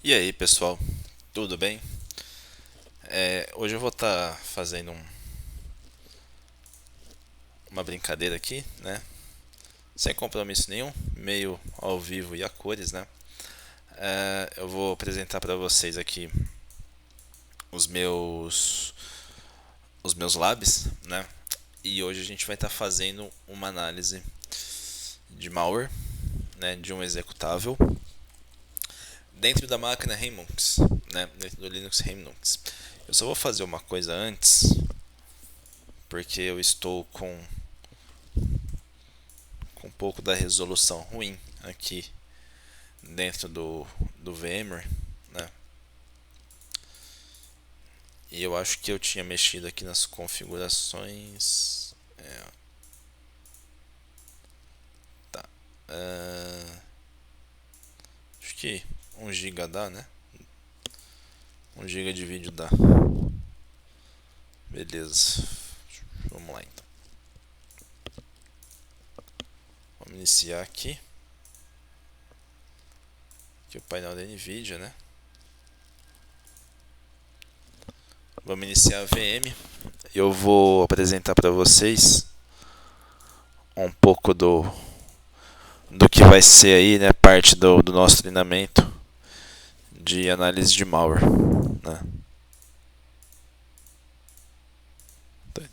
E aí, pessoal, tudo bem? Hoje eu vou estar fazendo uma brincadeira aqui, né? Sem compromisso nenhum, meio ao vivo e a cores, né? Eu vou apresentar para vocês aqui os meus os meus labs, né? E hoje a gente vai estar fazendo uma análise de malware, né? De um executável dentro da máquina Linux, né? Dentro do Linux Linux. Eu só vou fazer uma coisa antes, porque eu estou com um pouco da resolução ruim aqui dentro do VMware, né? E eu acho que eu tinha mexido aqui nas configurações. Tá. Ah, acho que 1 GB dá, né? 1 GB de vídeo dá. Beleza. Vamos lá então. Vamos iniciar aqui. Aqui o painel da NVIDIA, né? Vamos iniciar a VM. Eu vou apresentar para vocês um pouco do que vai ser aí, né, parte do nosso treinamento de análise de malware, né?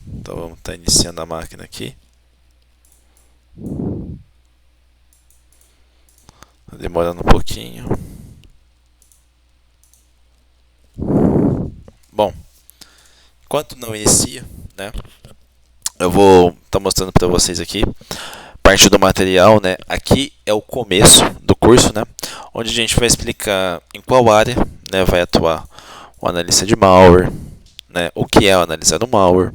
Então vamos estar iniciando a máquina aqui. Tá demorando um pouquinho. Bom, enquanto não inicia, né, eu vou estar mostrando para vocês aqui parte do material, né? Aqui é o começo do curso, né? Onde a gente vai explicar em qual área, né, vai atuar o analista de malware, né? O que é o analisar do malware,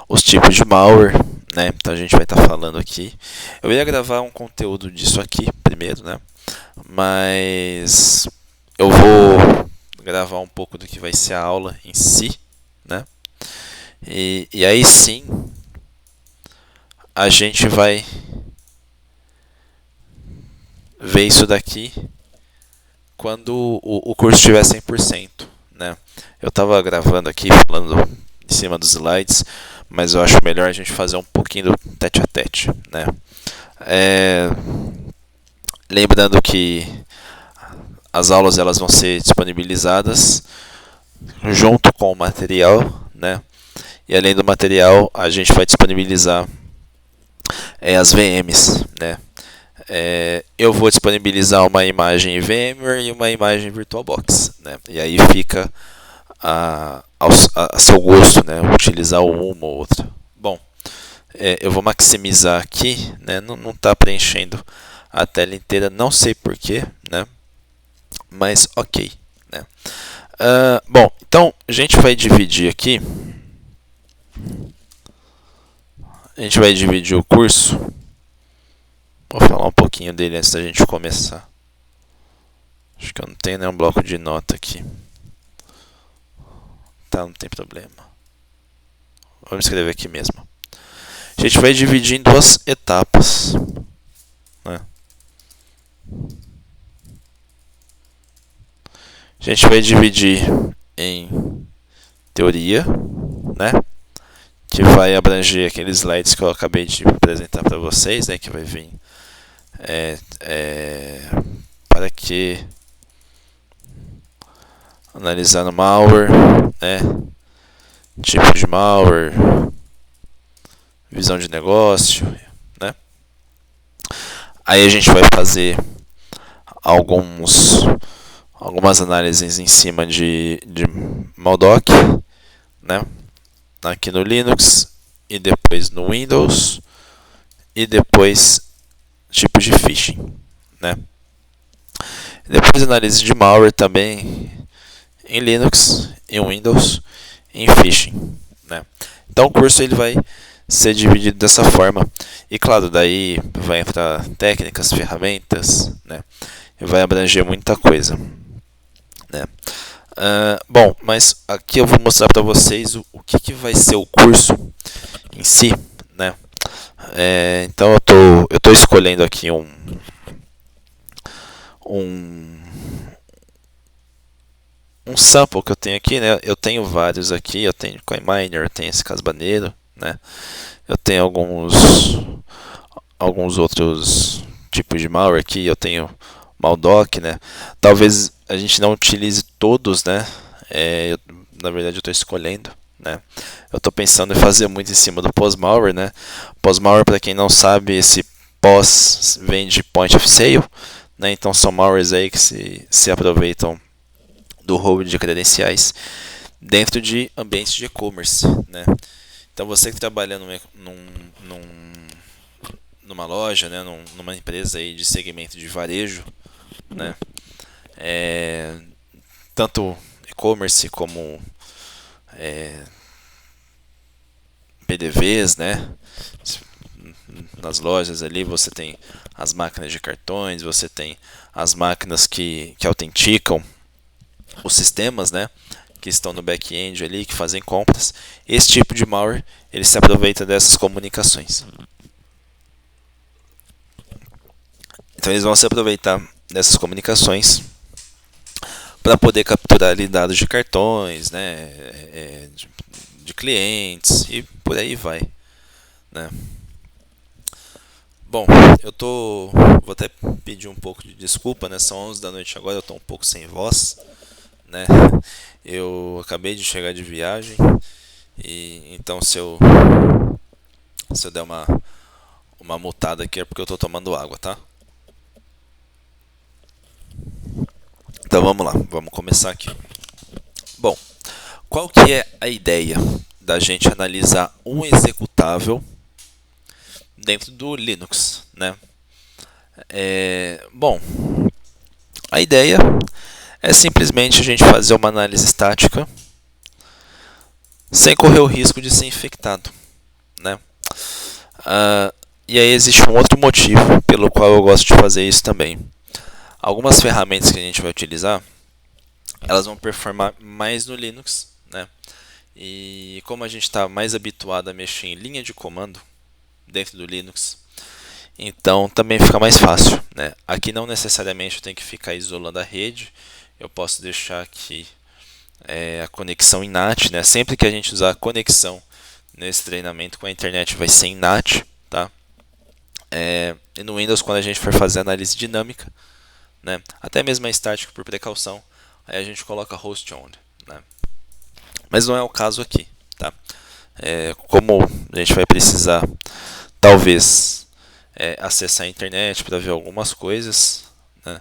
os tipos de malware, né? Então a gente vai estar falando aqui. Eu ia gravar um conteúdo disso aqui primeiro, né? Mas eu vou gravar um pouco do que vai ser a aula em si, né? E aí sim a gente vai ver isso daqui quando o curso estiver 100%, né? Eu estava gravando aqui, falando em cima dos slides, mas eu acho melhor a gente fazer um pouquinho do tete a tete, né? É, lembrando que as aulas elas vão ser disponibilizadas junto com o material, né? E além do material, a gente vai disponibilizar as VMs, né? Eu vou disponibilizar uma imagem VMware e uma imagem VirtualBox, né? E aí fica a seu gosto, né? Utilizar uma ou outra. Bom, eu vou maximizar aqui, né? Não está preenchendo a tela inteira, não sei porquê, né? Mas ok, né? Bom, então a gente vai dividir aqui. A gente vai dividir o curso. Vou falar um pouquinho dele antes da gente começar. Acho que eu não tenho nenhum bloco de nota aqui. Tá, não tem problema. Vamos escrever aqui mesmo. A gente vai dividir em duas etapas, né? A gente vai dividir em teoria, né? Que vai abranger aqueles slides que eu acabei de apresentar para vocês, né? Que vai vir para que analisando malware, né? Tipo de malware, visão de negócio, né? Aí a gente vai fazer algumas análises em cima de Maldoc, né? Aqui no Linux e depois no Windows e depois tipo de phishing, né? Depois análise de malware também em Linux, em Windows, em phishing, né? Então o curso ele vai ser dividido dessa forma e claro, daí vai entrar técnicas, ferramentas, né? E vai abranger muita coisa, né? Bom, mas aqui eu vou mostrar para vocês o que vai ser o curso em si, né? Então eu tô escolhendo aqui um um sample que eu tenho aqui, né? Eu tenho vários aqui, eu tenho CoinMiner, eu tenho esse Casbaneiro, né? Eu tenho alguns outros tipos de malware aqui, eu tenho Maldoc, né? Talvez a gente não utilize todos, né? Na verdade eu estou escolhendo, né? Eu estou pensando em fazer muito em cima do POS-malware, né? POS-malware, para quem não sabe, esse POS vem de Point of Sale, né? Então são malwares aí que se aproveitam do roubo de credenciais dentro de ambientes de e-commerce, né? Então você que trabalha numa loja, né, numa empresa aí de segmento de varejo, né, tanto e-commerce como PDVs, né, nas lojas ali você tem as máquinas de cartões, você tem as máquinas que autenticam os sistemas, né, que estão no back-end ali, que fazem compras. Esse tipo de malware, ele se aproveita dessas comunicações. Então eles vão se aproveitar dessas comunicações para poder capturar ali dados de cartões, né, de clientes e por aí vai, né. Bom, vou até pedir um pouco de desculpa, né? São 11 da noite agora, eu estou um pouco sem voz, né? Eu acabei de chegar de viagem e então se eu der uma mutada aqui é porque eu estou tomando água, tá? Então vamos lá, vamos começar aqui. Bom, qual que é a ideia da gente analisar um executável dentro do Linux, né? Bom, a ideia é simplesmente a gente fazer uma análise estática sem correr o risco de ser infectado, né? E aí existe um outro motivo pelo qual eu gosto de fazer isso também. Algumas ferramentas que a gente vai utilizar, elas vão performar mais no Linux, né? E como a gente está mais habituado a mexer em linha de comando dentro do Linux, então também fica mais fácil, né? Aqui não necessariamente eu tenho que ficar isolando a rede, eu posso deixar aqui a conexão em NAT, né? Sempre que a gente usar a conexão nesse treinamento com a internet vai ser em NAT, tá? E no Windows, quando a gente for fazer análise dinâmica, né? Até mesmo a estática por precaução, aí a gente coloca host on, né? Mas não é o caso aqui, tá? Como a gente vai precisar talvez acessar a internet para ver algumas coisas, né?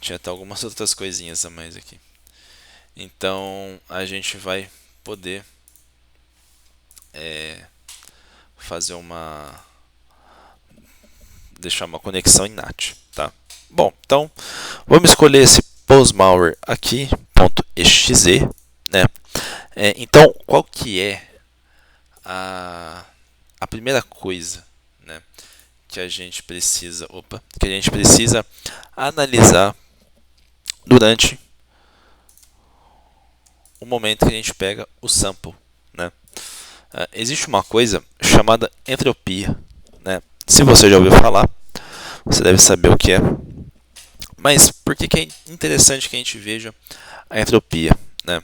Tinha até algumas outras coisinhas a mais aqui. Então a gente vai poder fazer deixar uma conexão em NAT, tá? Bom, então vamos escolher esse POS-malware aqui, .exe, né? Então qual que é a primeira coisa, né, que a gente precisa analisar durante o momento que a gente pega o sample, né? Existe uma coisa chamada entropia, né? Se você já ouviu falar, você deve saber o que é. Mas por que é interessante que a gente veja a entropia, né?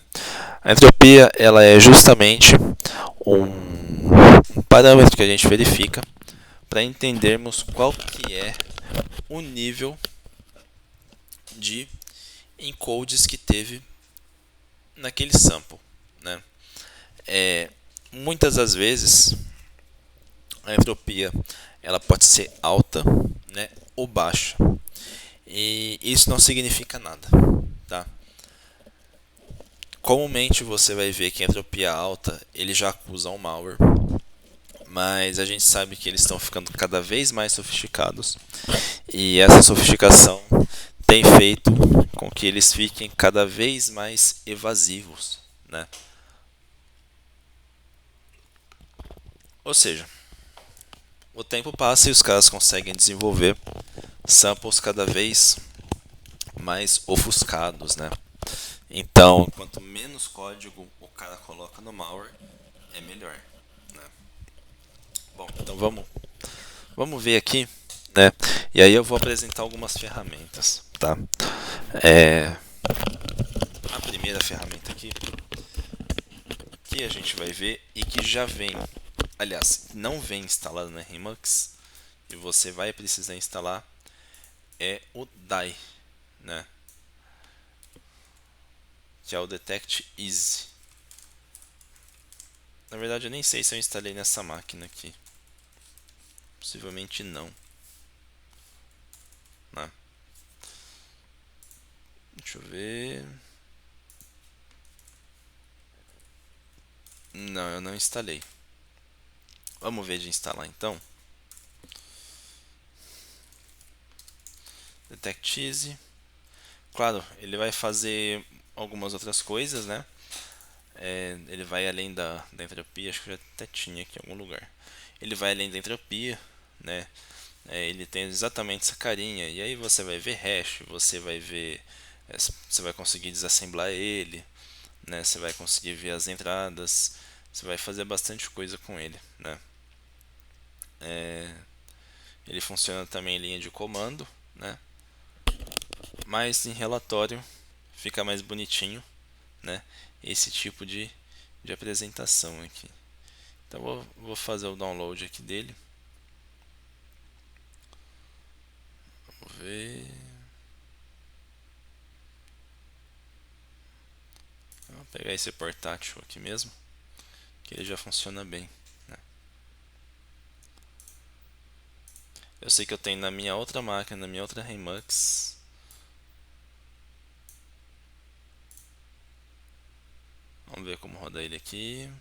A entropia, ela é justamente um parâmetro que a gente verifica para entendermos qual que é o nível de encodes que teve naquele sample, né? Muitas das vezes a entropia ela pode ser alta, né, ou baixa, e isso não significa nada, tá? Comumente você vai ver que a entropia alta ele já acusa um malware, mas a gente sabe que eles estão ficando cada vez mais sofisticados e essa sofisticação tem feito com que eles fiquem cada vez mais evasivos, né? Ou seja, o tempo passa e os caras conseguem desenvolver samples cada vez mais ofuscados, né? Então, quanto menos código o cara coloca no malware, é melhor, né? Bom, então vamos ver aqui, né? E aí eu vou apresentar algumas ferramentas, tá? A primeira primeira ferramenta aqui que a gente vai ver e que já vem, aliás, não vem instalado na Remux e você vai precisar instalar é o DAI, né? Que é o Detect Easy. Na verdade, eu nem sei se eu instalei nessa máquina aqui. Possivelmente não, né? Deixa eu ver. Não, eu não instalei. Vamos ver de instalar então. Detect Easy. Claro, ele vai fazer algumas outras coisas, né? Ele vai além da entropia, acho que eu já até tinha aqui em algum lugar. Ele vai além da entropia, né? Ele tem exatamente essa carinha, e aí você vai ver hash, você vai ver, você vai conseguir desassemblar ele, né? Você vai conseguir ver as entradas, você vai fazer bastante coisa com ele, né? Ele funciona também em linha de comando, né? Mas em relatório fica mais bonitinho, né? Esse tipo de apresentação aqui. Então vou fazer o download aqui dele. Vamos ver. Vou pegar esse portátil aqui mesmo, que ele já funciona bem, né? Eu sei que eu tenho na minha outra máquina, na minha outra Remux. Vamos ver como rodar ele aqui.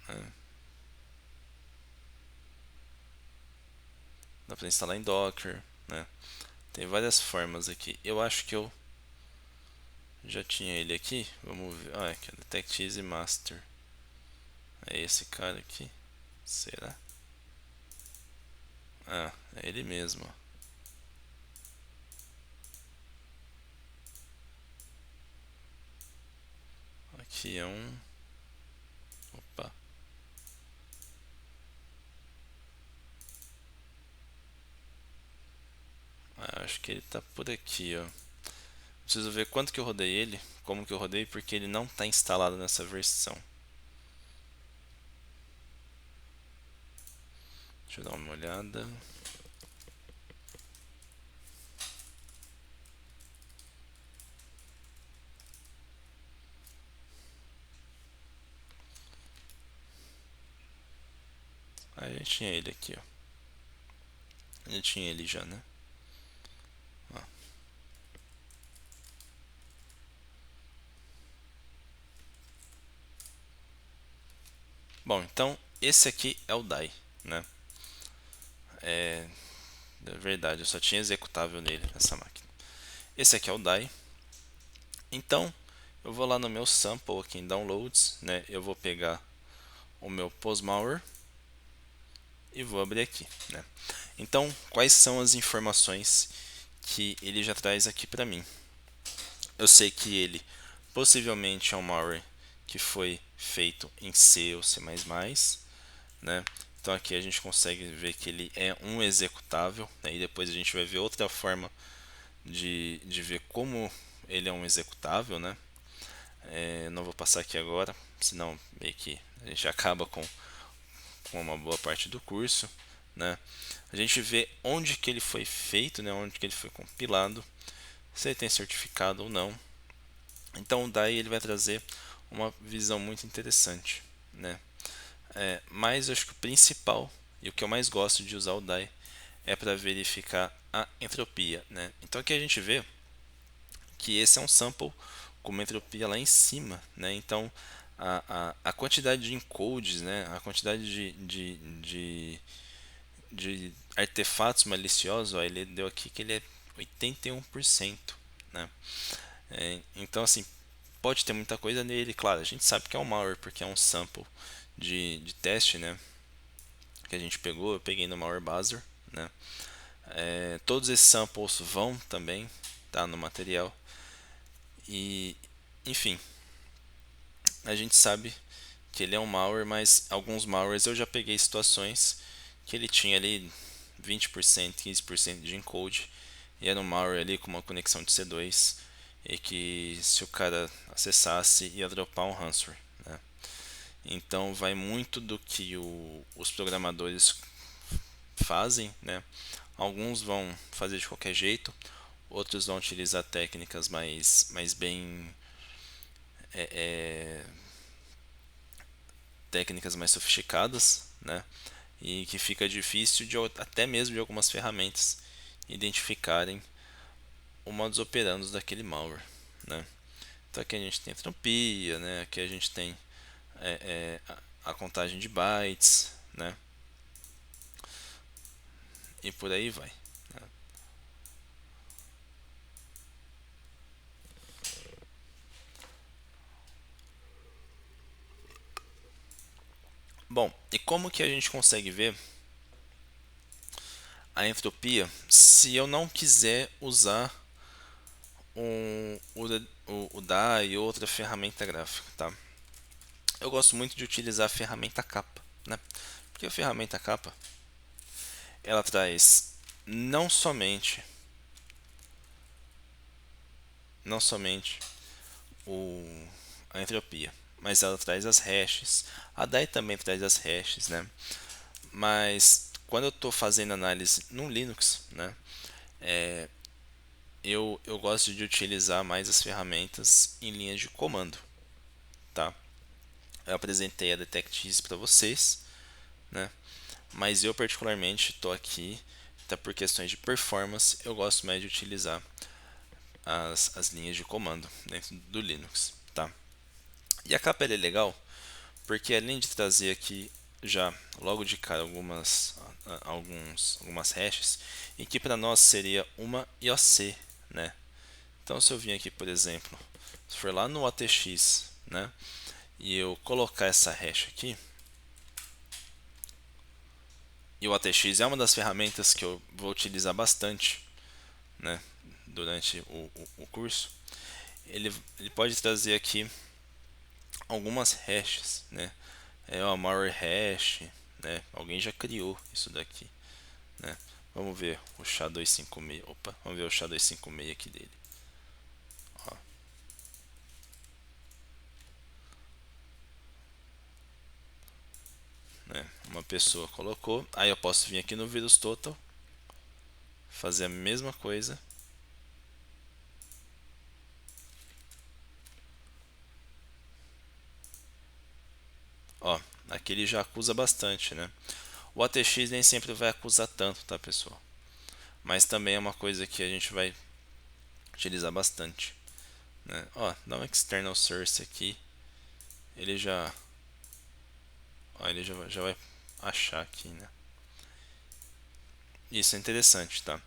Né? Dá para instalar em Docker, né? Tem várias formas aqui. Eu acho que eu já tinha ele aqui. Vamos ver. Ah, aqui é Detect Easy Master. É esse cara aqui. Será? Ah, é ele mesmo. Aqui é um. Opa. Ah, acho que ele tá por aqui, ó. Preciso ver quanto que eu rodei ele, como que eu rodei, porque ele não está instalado nessa versão. Deixa eu dar uma olhada. Ah, já tinha ele aqui, ó. Já tinha ele já, né? Ó. Bom, então esse aqui é o DAI, né? É verdade, eu só tinha executável nele, nessa máquina. Esse aqui é o DAI. Então, eu vou lá no meu sample aqui em Downloads, né? Eu vou pegar o meu postmalware e vou abrir aqui, né? Então, quais são as informações que ele já traz aqui para mim? Eu sei que ele possivelmente é um malware que foi feito em C ou C++, né? Então aqui a gente consegue ver que ele é um executável, né? E depois a gente vai ver outra forma de ver como ele é um executável, né? Não vou passar aqui agora, senão meio que a gente acaba com uma boa parte do curso, né? A gente vê onde que ele foi feito, né? Onde que ele foi compilado, se ele tem certificado ou não. Então daí ele vai trazer uma visão muito interessante, né? Mas eu acho que o principal e o que eu mais gosto de usar o DAI é para verificar a entropia, né? Então aqui a gente vê que esse é um sample com uma entropia lá em cima, né? Então a quantidade de encodes, né? A quantidade de artefatos maliciosos, ó, ele deu aqui que ele é 81%, né? Então assim, pode ter muita coisa nele, claro, a gente sabe que é um malware porque é um sample de teste, né? Que a gente pegou, eu peguei no Malware Bazaar, né? Todos esses samples vão também tá no material e enfim, a gente sabe que ele é um malware, mas alguns malwares eu já peguei situações que ele tinha ali 20%, 15% de encode e era um malware ali com uma conexão de C2 e que se o cara acessasse ia dropar um ransomware, né? Então vai muito do que os programadores fazem, né? Alguns vão fazer de qualquer jeito, outros vão utilizar técnicas mais bem é, técnicas mais sofisticadas, né? E que fica difícil de até mesmo de algumas ferramentas identificarem o modus operandi daquele malware, né? Então aqui a gente tem entropia, né? Aqui a gente tem a contagem de bytes, né? E por aí vai, né? Bom, e como que a gente consegue ver a entropia se eu não quiser usar o DA e outra ferramenta gráfica, tá? Eu gosto muito de utilizar a ferramenta capa, né? Porque a ferramenta capa ela traz não somente não somente o, a entropia, mas ela traz as hashes. A DAI também traz as hashes, né? Mas quando eu estou fazendo análise no Linux, né? Eu gosto de utilizar mais as ferramentas em linhas de comando, tá? Eu apresentei a DetectEasy para vocês, né? Mas eu particularmente estou aqui, até por questões de performance, eu gosto mais de utilizar as linhas de comando dentro do Linux, tá? E a capa é legal porque além de trazer aqui já logo de cara algumas hashes, e que para nós seria uma IOC, né? Então se eu vim aqui, por exemplo, se for lá no ATX, né, e eu colocar essa hash aqui, e o ATX é uma das ferramentas que eu vou utilizar bastante, né, durante o curso, ele pode trazer aqui algumas hashes, né, uma malware hash, né, alguém já criou isso daqui, né. Vamos ver o SHA-256, opa, vamos ver o SHA-256 aqui dele. Ó, né, uma pessoa colocou, aí eu posso vir aqui no vírus total, fazer a mesma coisa. Ó, aqui ele já acusa bastante, né? O ATX nem sempre vai acusar tanto, tá, pessoal? Mas também é uma coisa que a gente vai utilizar bastante, né? Ó, dá um external source aqui, ele já, ó, ele já vai achar aqui, né? Isso é interessante, tá?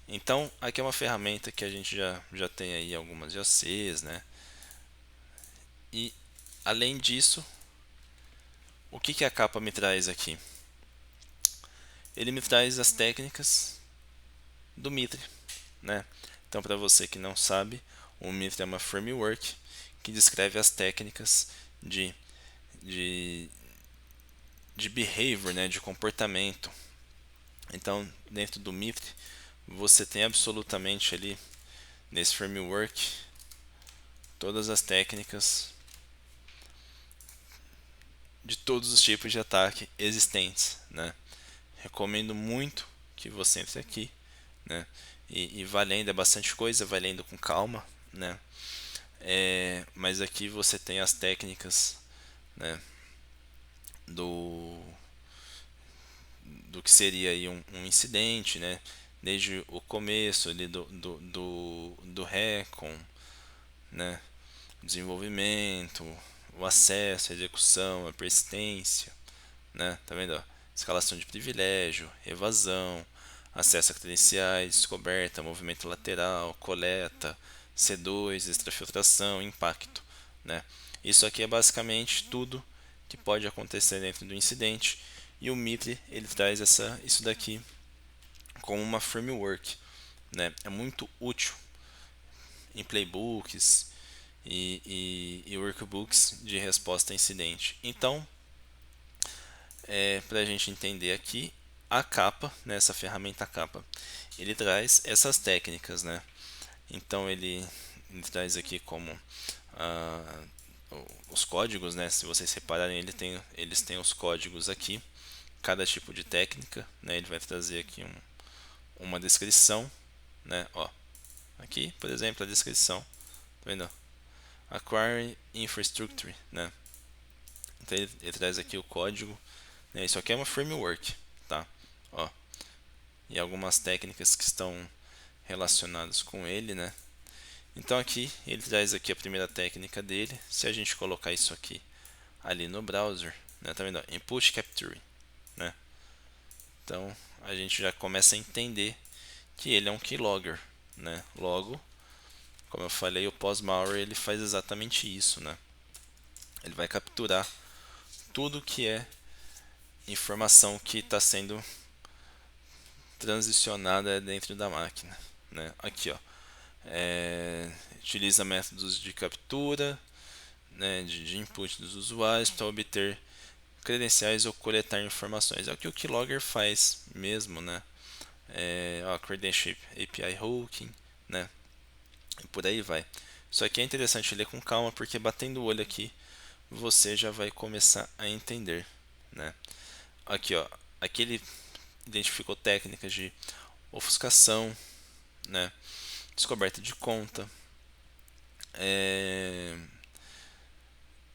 Então, aqui é uma ferramenta que a gente já tem aí algumas IOCs, né? E além disso, o que a capa me traz aqui? Ele me traz as técnicas do Mitre, né? Então, para você que não sabe, o Mitre é uma framework que descreve as técnicas de, de, de behavior, né? De comportamento. Então, dentro do Mitre, você tem absolutamente ali nesse framework todas as técnicas de todos os tipos de ataque existentes, né? Recomendo muito que você entre aqui, né? E vai lendo, é bastante coisa, vai lendo com calma, né? Mas aqui você tem as técnicas, né, do, do que seria aí um incidente, né? Desde o começo ali do recon, né? Desenvolvimento, o acesso, a execução, a persistência, né? Tá vendo? Ó? Escalação de privilégio, evasão, acesso a credenciais, descoberta, movimento lateral, coleta, C2, extrafiltração, impacto, né? Isso aqui é basicamente tudo que pode acontecer dentro do incidente e o Mitre ele traz isso daqui como uma framework, né? É muito útil em playbooks e workbooks de resposta a incidente. Então, para a gente entender aqui, a capa, né, essa ferramenta capa, ele traz essas técnicas, né? Então ele traz aqui como ah, os códigos, né? Se vocês repararem, eles têm os códigos aqui, cada tipo de técnica, né? Ele vai trazer aqui uma descrição, né? Ó, aqui, por exemplo, a descrição, tá vendo? Acquire Infrastructure, né? Então ele traz aqui o código, né? Isso aqui é uma framework, tá? Ó, e algumas técnicas que estão relacionadas com ele, né? Então aqui ele traz aqui a primeira técnica dele. Se a gente colocar isso aqui ali no browser, né? Tá vendo? Input Capture, né? Então a gente já começa a entender que ele é um keylogger, né? Logo, como eu falei, o pos-malware ele faz exatamente isso, né? Ele vai capturar tudo que é informação que está sendo transicionada dentro da máquina, né? Aqui, ó, utiliza métodos de captura, né, de input dos usuários para obter credenciais ou coletar informações. É o que o keylogger faz mesmo, né? Credential API hooking, né? E por aí vai. Isso aqui é interessante ler com calma, porque batendo o olho aqui você já vai começar a entender, né? Aqui, ó, aqui ele identificou técnicas de ofuscação, né? Descoberta de conta,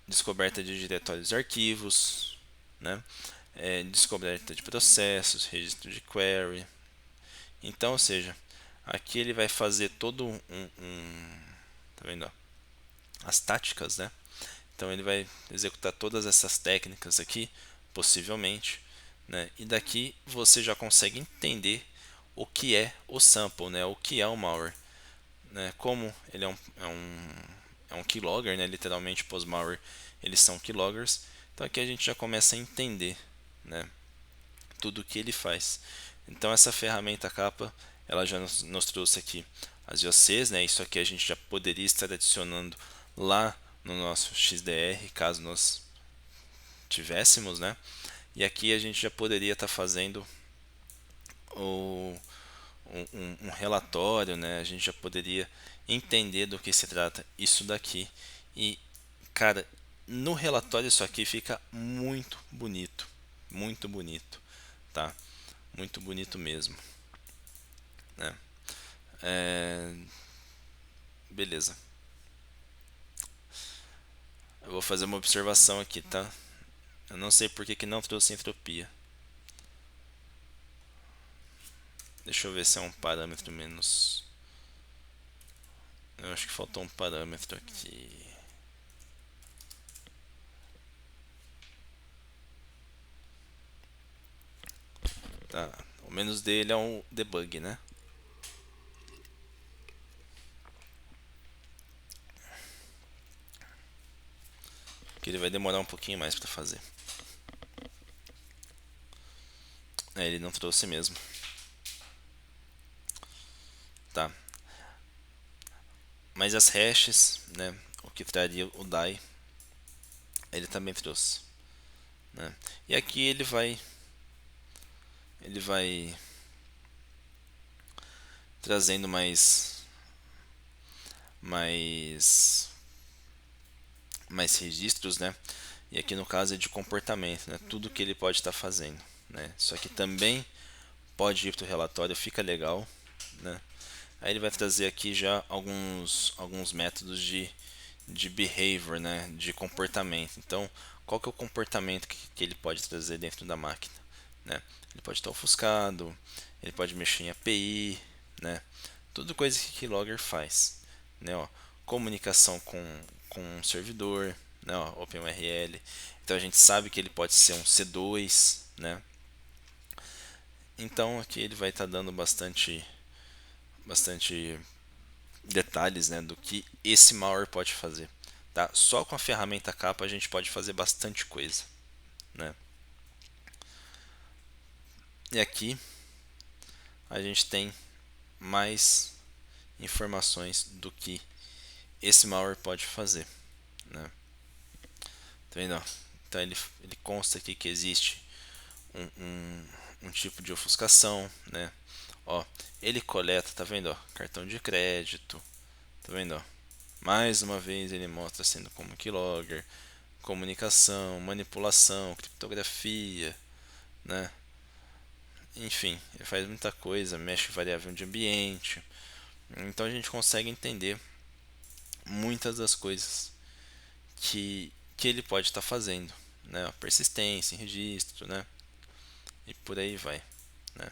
descoberta de diretórios e arquivos, né? Descoberta de processos, registro de query. Então, ou seja, aqui ele vai fazer todo tá vendo? Ó? As táticas, né? Então ele vai executar todas essas técnicas aqui, possivelmente, né? E daqui você já consegue entender o que é o sample, né? O que é o malware, né? Como ele é um keylogger, né? Literalmente, pos-malware, eles são keyloggers. Então aqui a gente já começa a entender, né? Tudo o que ele faz. Então essa ferramenta capa, ela já nos trouxe aqui as IOCs, né? Isso aqui a gente já poderia estar adicionando lá no nosso XDR, caso nós tivéssemos, né? E aqui a gente já poderia estar fazendo um relatório, né? A gente já poderia entender do que se trata isso daqui. E, cara, no relatório isso aqui fica muito bonito, tá? Muito bonito mesmo, né? Beleza. Eu vou fazer uma observação aqui, tá? Eu não sei por que não trouxe entropia. Deixa eu ver se é um parâmetro menos. Eu acho que faltou um parâmetro aqui. Tá. O menos dele é um debug, né? Que ele vai demorar um pouquinho mais para fazer. Ele não trouxe mesmo. Tá. Mas as hashes, né? O que traria o DAI, ele também trouxe, né? E aqui ele vai trazendo mais mais registros, né? E aqui no caso é de comportamento, né? Tudo que ele pode estar fazendo, né? Isso aqui também pode ir para o relatório, fica legal, né? Aí ele vai trazer aqui já alguns métodos de behavior, né? De comportamento. Então, qual que é o comportamento que ele pode trazer dentro da máquina, né? Ele pode estar ofuscado, ele pode mexer em API, né? Tudo coisa que Keylogger faz, né? Ó, comunicação com um servidor, né? Ó, OpenURL. Então a gente sabe que ele pode ser um C2, né? Então aqui ele vai estar dando bastante detalhes, né, do que esse malware pode fazer. Tá? Só com a ferramenta capa a gente pode fazer bastante coisa, né? E aqui a gente tem mais informações do que esse malware pode fazer, né? Tá vendo? Então ele consta aqui que existe um um tipo de ofuscação, né? Ó, ele coleta, tá vendo, ó, cartão de crédito, tá vendo, ó? Mais uma vez ele mostra sendo como keylogger, comunicação, manipulação, criptografia, né? Enfim, ele faz muita coisa, mexe com variável de ambiente. Então a gente consegue entender muitas das coisas que ele pode estar fazendo, né? Persistência em registro, né? E por aí vai, né?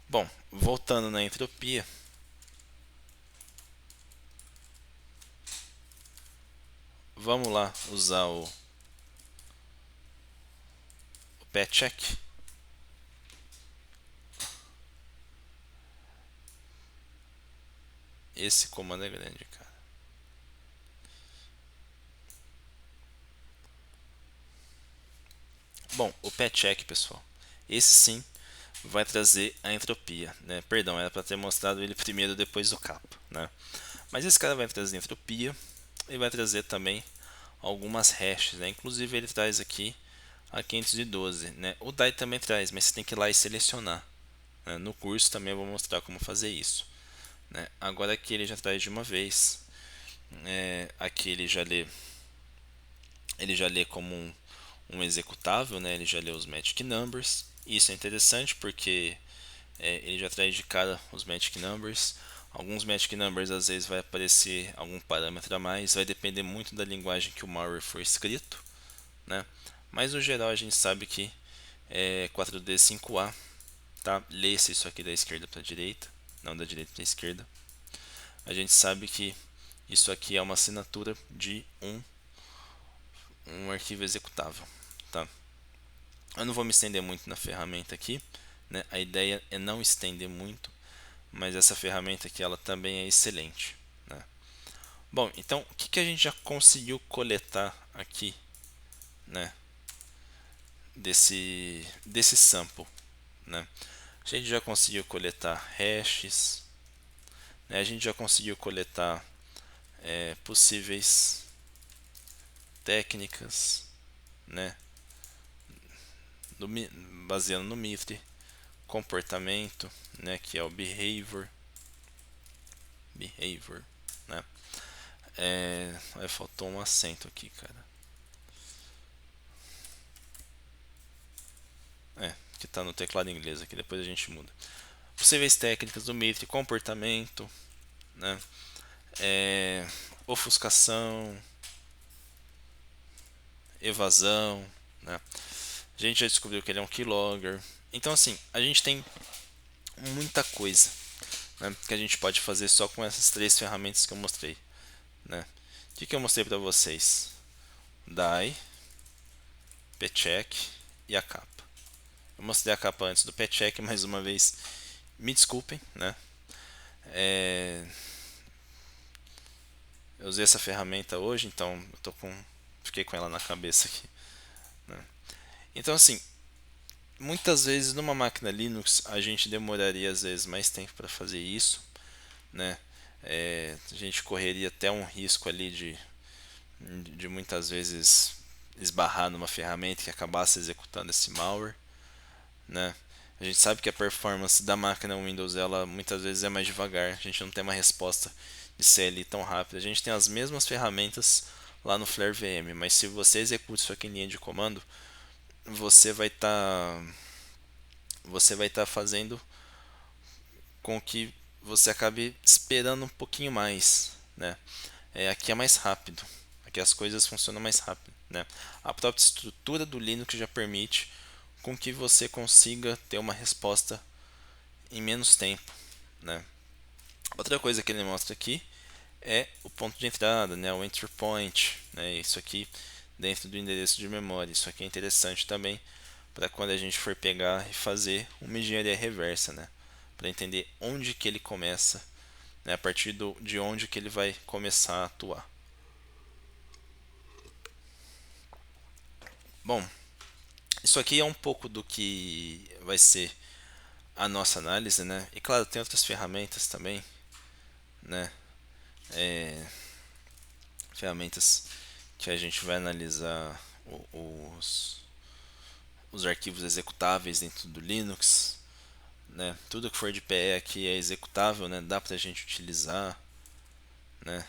Bom, voltando na entropia, vamos lá usar o patcheck. Esse comando é grande, cara. Bom, o patcheck, pessoal, esse sim vai trazer a entropia, né? Perdão, era para ter mostrado ele primeiro depois do capa, né? Mas esse cara vai trazer entropia e vai trazer também algumas hashes, né? Inclusive ele traz aqui a 512, né? O DAI também traz, mas você tem que ir lá e selecionar, né? No curso também eu vou mostrar como fazer isso, né? Agora aqui ele já traz de uma vez, aqui ele já lê como um executável, né? Ele já lê os magic numbers. Isso é interessante porque ele já traz de cara os magic numbers. Alguns magic numbers às vezes vai aparecer algum parâmetro a mais, vai depender muito da linguagem que o malware for escrito, né? Mas no geral a gente sabe que é 4D5A, tá? Lê-se isso aqui da esquerda para a direita, não da direita para a esquerda. A gente sabe que isso aqui é uma assinatura de um arquivo executável, tá? Eu não vou me estender muito na ferramenta aqui, né? A ideia é não estender muito, mas essa ferramenta aqui ela também é excelente, né? Bom, então o que a gente já conseguiu coletar aqui, né? Desse sample, né? A gente já conseguiu coletar hashes, né? A gente já conseguiu coletar possíveis técnicas, né? Baseando no Mitre, comportamento, né? Que é o behavior, né? Faltou um acento aqui, cara. Que está no teclado em inglês aqui, depois a gente muda. Possíveis técnicas do Mitre, comportamento, né? Ofuscação, evasão, né? A gente já descobriu que ele é um keylogger. Então assim, a gente tem muita coisa, né, que a gente pode fazer só com essas três ferramentas que eu mostrei, né? O que eu mostrei para vocês? DAI, PCheck e a capa. Eu mostrei a capa antes do PCheck, mais uma vez, me desculpem, né? Eu usei essa ferramenta hoje, então fiquei com ela na cabeça aqui, né? Então assim, muitas vezes numa máquina Linux a gente demoraria às vezes mais tempo para fazer isso, né? A gente correria até um risco ali de muitas vezes esbarrar numa ferramenta que acabasse executando esse malware, né? A gente sabe que a performance da máquina Windows ela muitas vezes é mais devagar, a gente não tem uma resposta de CLI tão rápida. A gente tem as mesmas ferramentas lá no Flare VM, mas se você executa isso aqui em linha de comando, você vai estar fazendo com que você acabe esperando um pouquinho mais, né? Aqui é mais rápido, aqui as coisas funcionam mais rápido, né? A própria estrutura do Linux já permite com que você consiga ter uma resposta em menos tempo, né? Outra coisa que ele mostra aqui é o ponto de entrada, né? O entry point, né? Isso aqui dentro do endereço de memória. Isso aqui é interessante também para quando a gente for pegar e fazer uma engenharia reversa, né? Para entender onde que ele começa, né? A partir de onde que ele vai começar a atuar. Bom, isso aqui é um pouco do que vai ser a nossa análise, né? E claro, tem outras ferramentas também, né? Ferramentas que a gente vai analisar os os arquivos executáveis dentro do Linux, né? Tudo que for de PE aqui é executável, né? Dá pra gente utilizar, né?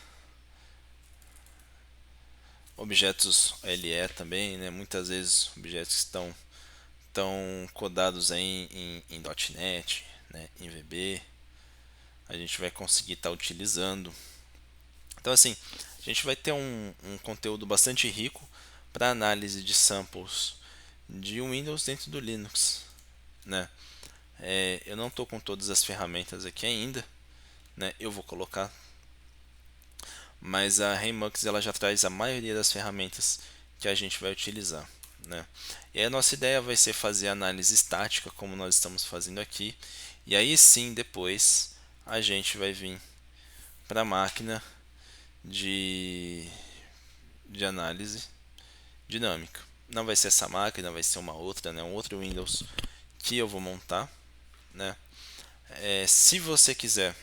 Objetos LE também, né? Muitas vezes objetos que estão codados aí em .NET, né? Em VB, a gente vai conseguir estar utilizando. Então assim, a gente vai ter um conteúdo bastante rico para análise de samples de Windows dentro do Linux, né? Eu não estou com todas as ferramentas aqui ainda, né? Eu vou colocar, mas a Remux ela já traz a maioria das ferramentas que a gente vai utilizar, né? E aí a nossa ideia vai ser fazer análise estática, como nós estamos fazendo aqui, e aí sim depois a gente vai vir para a máquina de, de análise dinâmica. Não vai ser essa máquina, vai ser uma outra, né? Um outro Windows que eu vou montar, né? Se você quiser,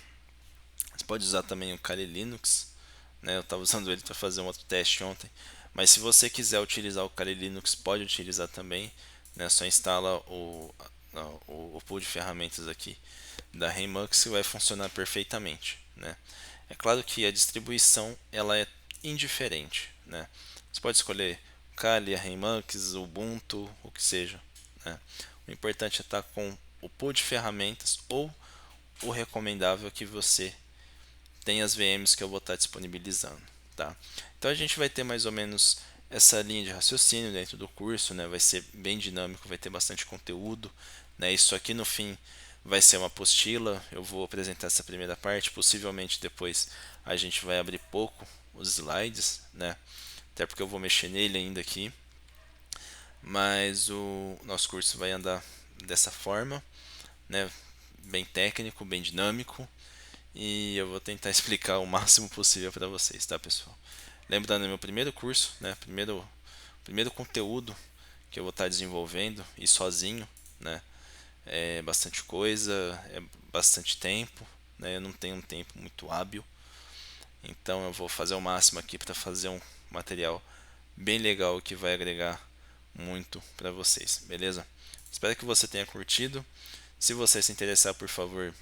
você pode usar também o Kali Linux, né? Eu estava usando ele para fazer um outro teste ontem, mas se você quiser utilizar o Kali Linux, pode utilizar também, né? Só instala o pool de ferramentas aqui da Remux e vai funcionar perfeitamente, né? É claro que a distribuição ela é indiferente, né? Você pode escolher o Kali, a Remux, o Ubuntu, o que seja, né? O importante é estar com o pool de ferramentas ou o recomendável é que você tenha as VMs que eu vou estar disponibilizando, tá? Então a gente vai ter mais ou menos essa linha de raciocínio dentro do curso, né? Vai ser bem dinâmico, vai ter bastante conteúdo, né? Isso aqui no fim vai ser uma apostila. Eu vou apresentar essa primeira parte, possivelmente depois a gente vai abrir pouco os slides, né? Até porque eu vou mexer nele ainda aqui, mas o nosso curso vai andar dessa forma, né? Bem técnico, bem dinâmico, e eu vou tentar explicar o máximo possível para vocês, tá, pessoal? Lembrando, é meu primeiro curso, né? Primeiro conteúdo que eu vou estar desenvolvendo e sozinho, né? É bastante coisa, é bastante tempo, né? Eu não tenho um tempo muito hábil, então eu vou fazer o máximo aqui para fazer um material bem legal que vai agregar muito para vocês, beleza? Espero que você tenha curtido. Se você se interessar, por favor,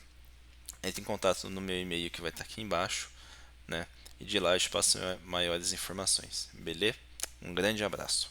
entre em contato no meu e-mail que vai estar aqui embaixo, né? E de lá eu te passo maiores informações, beleza? Um grande abraço.